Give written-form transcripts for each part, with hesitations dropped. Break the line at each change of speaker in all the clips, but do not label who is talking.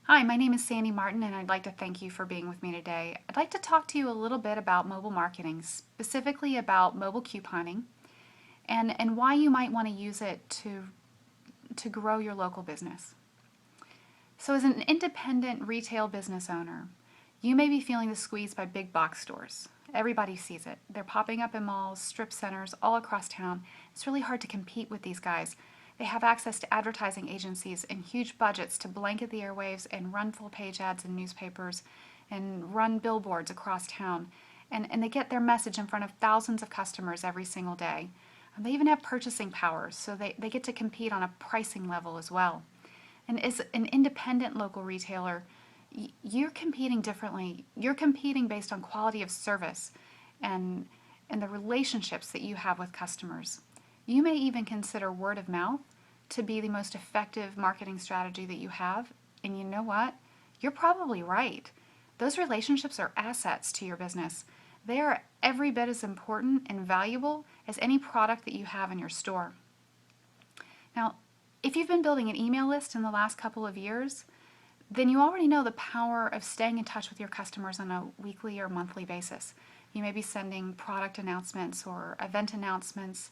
Hi, my name is Sandy Martin, and I'd like to thank you for being with me today. I'd like to talk to you a little bit about mobile marketing, specifically about mobile couponing, and why you might want to use it to grow your local business. So, as an independent retail business owner, you may be feeling the squeeze by big box stores. Everybody sees it. They're popping up in malls, strip centers, all across town. It's really hard to compete with these guys. They have access to advertising agencies and huge budgets to blanket the airwaves and run full page ads in newspapers and run billboards across town. And they get their message in front of thousands of customers every single day. And they even have purchasing powers, so they get to compete on a pricing level as well. And as an independent local retailer, you're competing differently. You're competing based on quality of service and, and the relationships that you have with customers. You may even consider word of mouth to be the most effective marketing strategy that you have. And you know what? You're probably right. Those relationships are assets to your business. They are every bit as important and valuable as any product that you have in your store. Now, if you've been building an email list in the last couple of years, then you already know the power of staying in touch with your customers on a weekly or monthly basis. You may be sending product announcements or event announcements,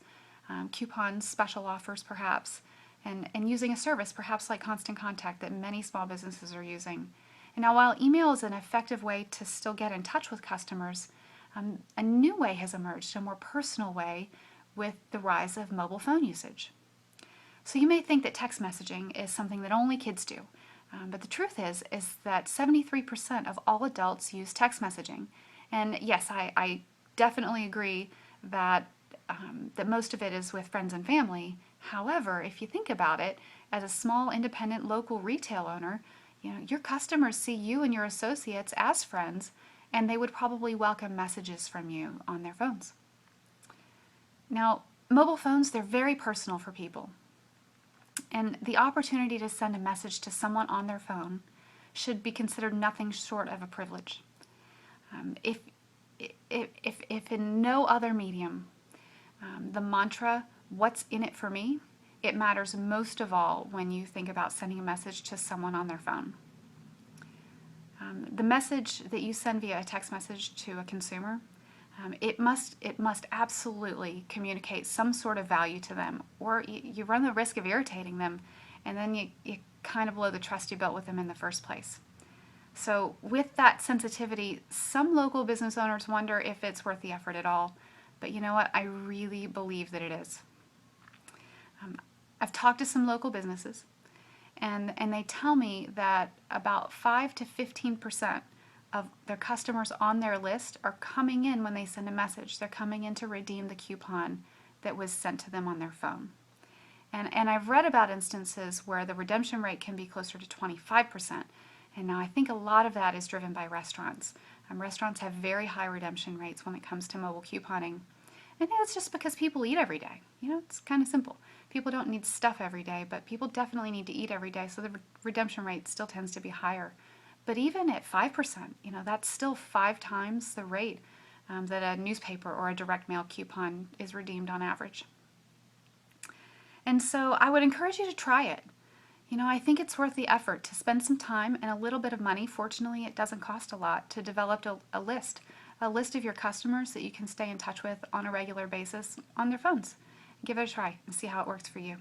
coupons, special offers perhaps, and using a service perhaps like Constant Contact that many small businesses are using. And now, while email is an effective way to still get in touch with customers, a new way has emerged, a more personal way, with the rise of mobile phone usage. So you may think that text messaging is something that only kids do, but the truth is that 73% of all adults use text messaging. And yes, I definitely agree that that most of it is with friends and family. However, if you think about it, as a small independent local retail owner, your customers see you and your associates as friends, and they would probably welcome messages from you on their phones. Now, mobile phones, they're very personal for people. And the opportunity to send a message to someone on their phone should be considered nothing short of a privilege. If in no other medium, the mantra, "What's in it for me?" it matters most of all when you think about sending a message to someone on their phone. The message that you send via a text message to a consumer, it must absolutely communicate some sort of value to them, or you run the risk of irritating them, and then you kind of blow the trust you built with them in the first place. So with that sensitivity, some local business owners wonder if it's worth the effort at all. But you know what? I really believe that it is. I've talked to some local businesses, and they tell me that about 5 to 15% of their customers on their list are coming in when they send a message. They're coming in to redeem the coupon that was sent to them on their phone. And I've read about instances where the redemption rate can be closer to 25%. And now I think a lot of that is driven by restaurants. Restaurants have very high redemption rates when it comes to mobile couponing. I think that's just because people eat every day. It's kind of simple. People don't need stuff every day, but people definitely need to eat every day, so the redemption rate still tends to be higher. But even at 5%, that's still 5 times the rate that a newspaper or a direct mail coupon is redeemed on average. And so I would encourage you to try it. I think it's worth the effort to spend some time and a little bit of money. Fortunately, it doesn't cost a lot to develop a list of your customers that you can stay in touch with on a regular basis on their phones. Give it a try and see how it works for you.